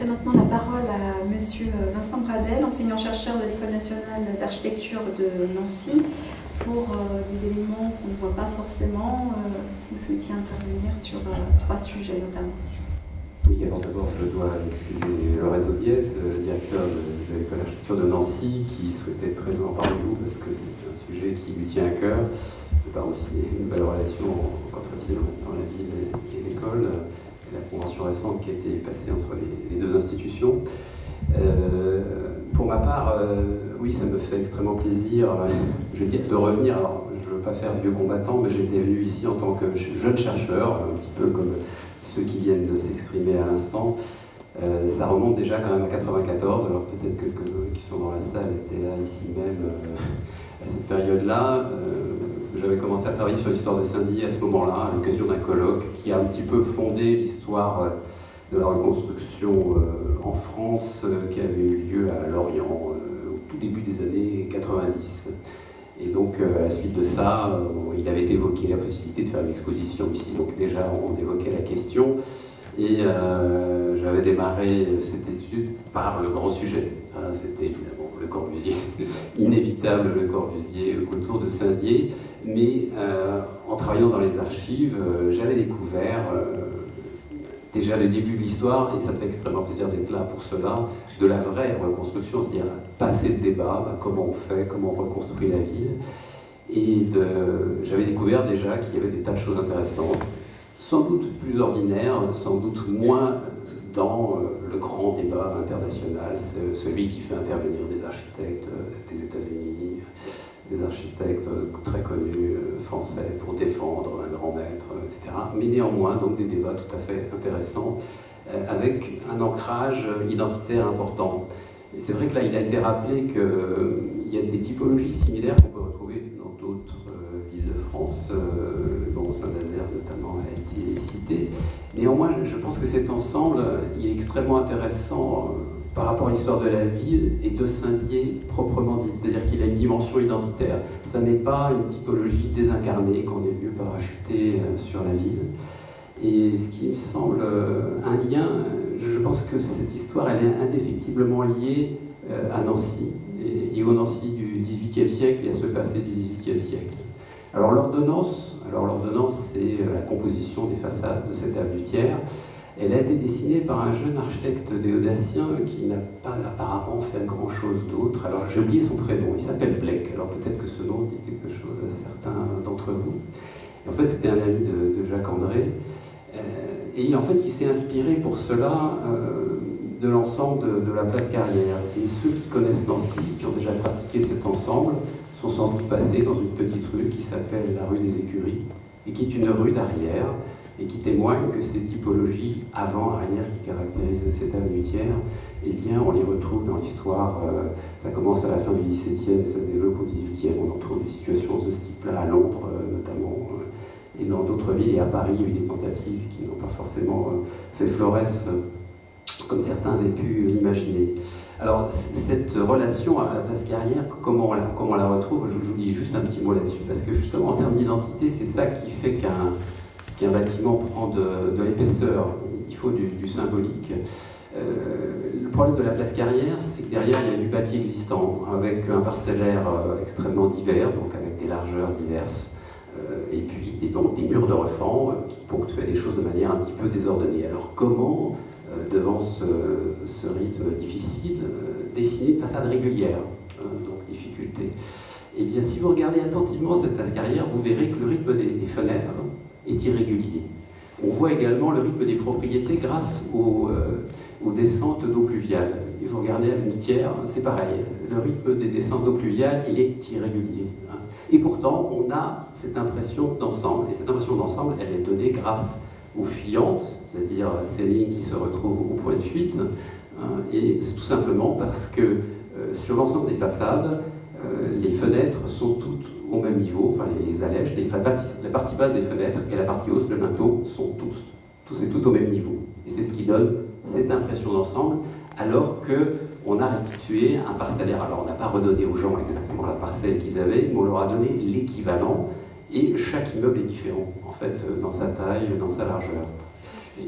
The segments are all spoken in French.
passerai maintenant la parole à Monsieur Vincent Bradel, enseignant-chercheur de l'École nationale d'architecture de Nancy, pour des éléments qu'on ne voit pas forcément. Vous souhaitiez intervenir sur 3 sujets notamment. Oui, alors d'abord, je dois excuser Lorenzo Diez, directeur de l'École d'architecture de Nancy, qui souhaitait être présent parmi vous parce que c'est un sujet qui lui tient à cœur. De par aussi une belle relation qu'entretient dans la ville et l'école, et la convention récente qui a été passée entre les deux institutions. Pour ma part, oui, ça me fait extrêmement plaisir, je dis, de revenir. Alors, je ne veux pas faire vieux combattant, mais j'étais venu ici en tant que jeune chercheur, un petit peu comme ceux qui viennent de s'exprimer à l'instant. Ça remonte déjà quand même à 1994, alors peut-être que quelques-uns qui sont dans la salle étaient là, ici même, à cette période-là. Parce que j'avais commencé à travailler sur l'histoire de Saint-Dié à ce moment-là, à l'occasion d'un colloque qui a un petit peu fondé l'histoire de la reconstruction en France qui avait eu lieu à Lorient au tout début des années 90. Et donc, à la suite de ça, il avait évoqué la possibilité de faire une exposition ici. Donc déjà, on évoquait la question. Et j'avais démarré cette étude par le grand sujet. C'était évidemment Le Corbusier, inévitable Le Corbusier autour de Saint-Dié. Mais en travaillant dans les archives, j'avais découvert déjà le début de l'histoire, et ça me fait extrêmement plaisir d'être là pour cela, de la vraie reconstruction, c'est-à-dire passer le débat, comment on fait, comment on reconstruit la ville. Et j'avais découvert déjà qu'il y avait des tas de choses intéressantes, sans doute plus ordinaires, sans doute moins dans le grand débat international, celui qui fait intervenir des architectes des États-Unis, des architectes très connus français pour défendre un grand maître, etc. Mais néanmoins, donc des débats tout à fait intéressants, avec un ancrage identitaire important. Et c'est vrai que là, il a été rappelé qu'il y a des typologies similaires qu'on peut retrouver dans d'autres villes de France, dont Saint-Nazaire notamment a été cité. Néanmoins, je pense que cet ensemble, il est extrêmement intéressant par rapport à l'histoire de la ville et de Saint-Dié proprement dit, c'est-à-dire qu'il a une dimension identitaire. Ça n'est pas une typologie désincarnée qu'on est venu parachuter sur la ville. Et ce qui me semble un lien, je pense que cette histoire, elle est indéfectiblement liée à Nancy et au Nancy du XVIIIe siècle et à ce passé du XVIIIe siècle. Alors l'ordonnance, c'est la composition des façades de cette avenue Thiers. Elle a été dessinée par un jeune architecte déodacien qui n'a pas apparemment fait grand-chose d'autre. Alors j'ai oublié son prénom, il s'appelle Blake, alors peut-être que ce nom dit quelque chose à certains d'entre vous. Et en fait, c'était un ami de Jacques André. Et en fait, il s'est inspiré pour cela de l'ensemble de la place Carrière. Et ceux qui connaissent Nancy, qui ont déjà pratiqué cet ensemble, sont sans doute passés dans une petite rue qui s'appelle la rue des Écuries, et qui est une rue d'arrière, et qui témoigne que ces typologies avant-arrière qui caractérisent cette avenue Thiers, eh bien, on les retrouve dans l'histoire. Ça commence à la fin du XVIIe, ça se développe au XVIIIe. On en trouve des situations de ce type-là à Londres, notamment, et dans d'autres villes. Et à Paris, il y a eu des tentatives qui n'ont pas forcément fait florès, comme certains avaient pu l'imaginer. Alors, cette relation à la place Carrière, comment on la retrouve? Je vous dis juste un petit mot là-dessus, parce que justement, en termes d'identité, c'est ça qui fait qu'un bâtiment prend de l'épaisseur. Il faut du symbolique. Le problème de la place Carrière, c'est que derrière, il y a du bâti existant, avec un parcellaire extrêmement divers, donc avec des largeurs diverses, et puis des murs de refend qui ponctuaient les choses de manière un petit peu désordonnée. Alors comment, devant ce rythme difficile, dessiner une façade régulière, donc difficulté. Eh bien, si vous regardez attentivement cette place Carrière, vous verrez que le rythme des fenêtres est irrégulier. On voit également le rythme des propriétés grâce aux descentes d'eau pluviale. Et vous regardez Avenue Thiers, c'est pareil. Le rythme des descentes d'eau pluviale, il est irrégulier. Et pourtant, on a cette impression d'ensemble. Et cette impression d'ensemble, elle est donnée grâce aux fuyantes, c'est-à-dire ces lignes qui se retrouvent au point de fuite. Et c'est tout simplement parce que sur l'ensemble des façades, les fenêtres sont toutes au même niveau, enfin les allèges, la partie basse des fenêtres et la partie hausse, le linteau, sont tous et toutes au même niveau. Et c'est ce qui donne cette impression d'ensemble, alors qu'on a restitué un parcellaire. Alors on n'a pas redonné aux gens exactement la parcelle qu'ils avaient, mais on leur a donné l'équivalent, et chaque immeuble est différent, en fait, dans sa taille, dans sa largeur.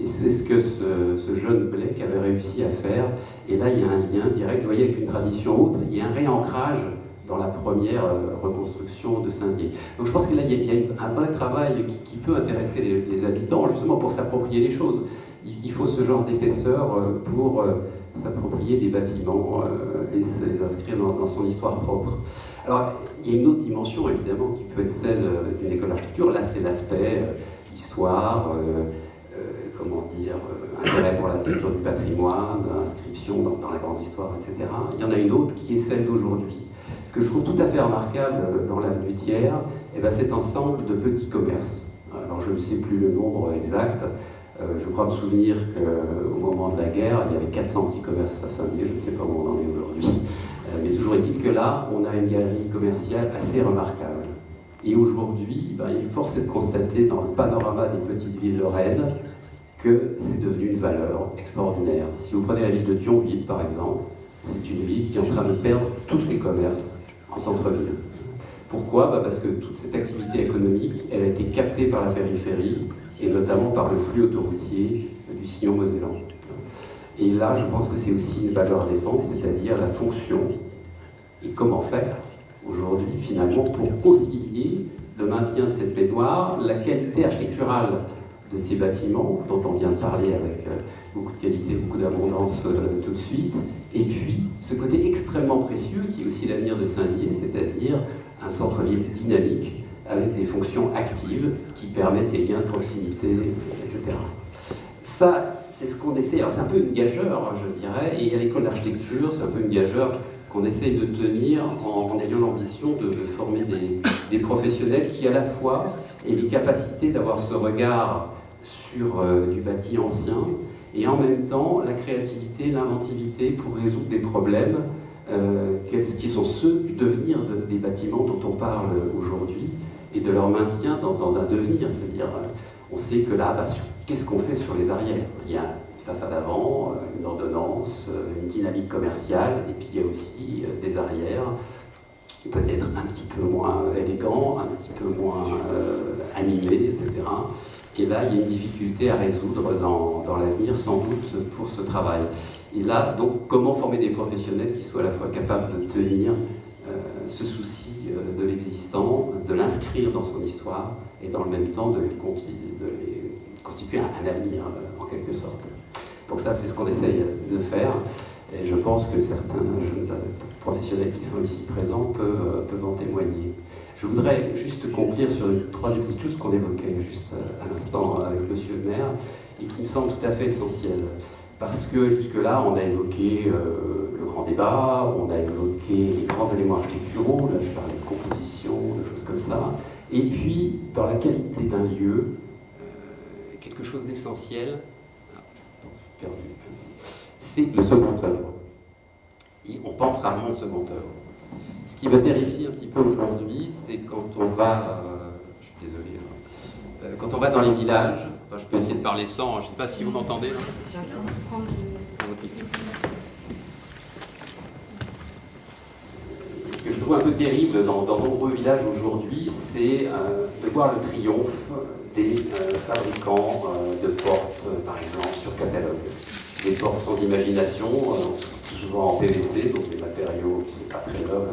Et c'est ce que ce jeune Blake avait réussi à faire. Et là, il y a un lien direct, vous voyez, avec une tradition autre, il y a un réancrage dans la première reconstruction de Saint-Dié. Donc je pense que là, il y a un vrai travail qui peut intéresser les habitants, justement pour s'approprier les choses. Il faut ce genre d'épaisseur pour s'approprier des bâtiments et les inscrire dans son histoire propre. Alors, il y a une autre dimension, évidemment, qui peut être celle d'une école d'architecture. Là, c'est l'aspect histoire, comment dire, intérêt pour la question du patrimoine, inscription dans la grande histoire, etc. Il y en a une autre qui est celle d'aujourd'hui. Ce que je trouve tout à fait remarquable dans l'avenue Thiers, cet ensemble de petits commerces. Alors, je ne sais plus le nombre exact. Je crois me souvenir qu'au moment de la guerre, il y avait 400 petits commerces à Saint-Dié, je ne sais pas où on en est aujourd'hui. Mais toujours est-il que là, on a une galerie commerciale assez remarquable. Et aujourd'hui, il est force de constater dans le panorama des petites villes lorraines que c'est devenu une valeur extraordinaire. Si vous prenez la ville de Thionville, par exemple, c'est une ville qui est en train de perdre tous ses commerces en centre-ville. Pourquoi ? Parce que toute cette activité économique, elle a été captée par la périphérie, et notamment par le flux autoroutier du sillon mosellan. Et là, je pense que c'est aussi une valeur à défendre, c'est-à-dire la fonction et comment faire aujourd'hui, finalement, pour concilier le maintien de cette baignoire, la qualité architecturale de ces bâtiments, dont on vient de parler avec beaucoup de qualité, beaucoup d'abondance tout de suite, et puis ce côté extrêmement précieux qui est aussi l'avenir de Saint-Dié, c'est-à-dire un centre-ville dynamique, avec des fonctions actives qui permettent des liens de proximité, etc. Ça, c'est ce qu'on essaie. Alors, c'est un peu une gageure, je dirais, et à l'école d'architecture, c'est un peu une gageure qu'on essaye de tenir en ayant l'ambition de former des professionnels qui, à la fois, aient les capacités d'avoir ce regard sur du bâti ancien, et en même temps, la créativité, l'inventivité pour résoudre des problèmes qui sont ceux du devenir des bâtiments dont on parle aujourd'hui, et de leur maintien dans un devenir, c'est-à-dire on sait que là, qu'est-ce qu'on fait sur les arrières ? Il y a une façade avant, une ordonnance, une dynamique commerciale, et puis il y a aussi des arrières, peut-être un petit peu moins élégants, un petit peu moins animés, etc. Et là, il y a une difficulté à résoudre dans l'avenir, sans doute, pour ce travail. Et là, donc, comment former des professionnels qui soient à la fois capables de tenir ce souci de l'existant, de l'inscrire dans son histoire et dans le même temps de les constituer un avenir en quelque sorte. Donc ça, c'est ce qu'on essaye de faire et je pense que certains jeunes professionnels qui sont ici présents peuvent en témoigner. Je voudrais juste conclure sur une troisième petite chose qu'on évoquait juste à l'instant avec monsieur le maire et qui me semble tout à fait essentielle. Parce que jusque-là, on a évoqué le grand débat, on a évoqué les grands éléments architecturaux, là je parlais de composition, de choses comme ça, et puis dans la qualité d'un lieu, quelque chose d'essentiel, c'est le second œuvre. Et on pense rarement au second œuvre. Ce qui me terrifie un petit peu aujourd'hui, c'est quand on va, je suis désolé, quand on va dans les villages, enfin, je peux essayer de parler sans, je ne sais pas si vous m'entendez. Ce que je trouve un peu terrible dans nombreux villages aujourd'hui, c'est de voir le triomphe des fabricants de portes, par exemple, sur catalogue. Des portes sans imagination, souvent en PVC, donc des matériaux qui ne sont pas très nobles,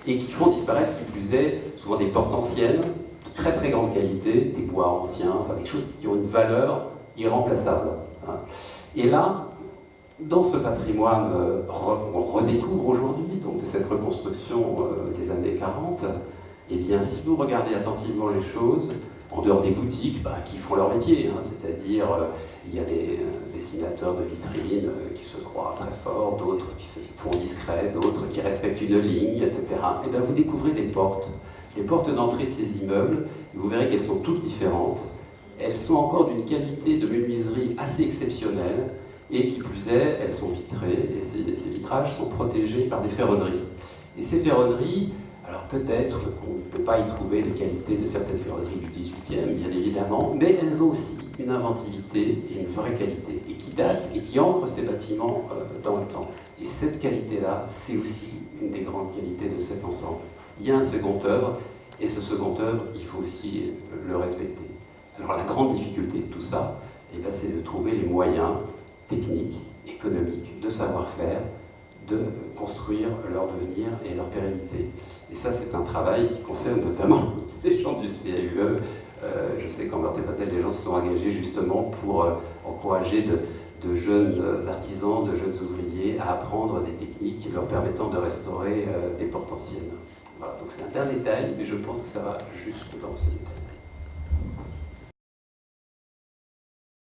et qui font disparaître, qui plus est, souvent des portes anciennes, de très très grande qualité, des bois anciens, enfin des choses qui ont une valeur irremplaçable. Et là, dans ce patrimoine qu'on redécouvre aujourd'hui, donc de cette reconstruction des années 40, eh bien, si vous regardez attentivement les choses, en dehors des boutiques qui font leur métier, c'est-à-dire il y a des dessinateurs de vitrines qui se croient très forts, d'autres qui se font discrets, d'autres qui respectent une ligne, etc. Et bien vous découvrez les portes d'entrée de ces immeubles, et vous verrez qu'elles sont toutes différentes. Elles sont encore d'une qualité de menuiserie assez exceptionnelle, et qui plus est, elles sont vitrées, et ces vitrages sont protégés par des ferronneries. Et ces ferronneries, alors peut-être qu'on ne peut pas y trouver les qualités de certaines ferronneries du XVIIIe, bien évidemment, mais elles ont aussi une inventivité et une vraie qualité, et qui date et qui ancre ces bâtiments dans le temps. Et cette qualité-là, c'est aussi une des grandes qualités de cet ensemble. Il y a un second œuvre, et ce second œuvre, il faut aussi le respecter. Alors la grande difficulté de tout ça, et ben, c'est de trouver les moyens techniques, économiques, de savoir-faire, de construire leur devenir et leur pérennité. Et ça, c'est un travail qui concerne notamment les gens du CAUE. Je sais qu'en Meurthe-et-Moselle, les gens se sont engagés justement pour encourager de jeunes artisans, de jeunes ouvriers à apprendre des techniques leur permettant de restaurer des portes anciennes. Voilà, donc c'est un dernier détail, mais je pense que ça va juste dans ce détail.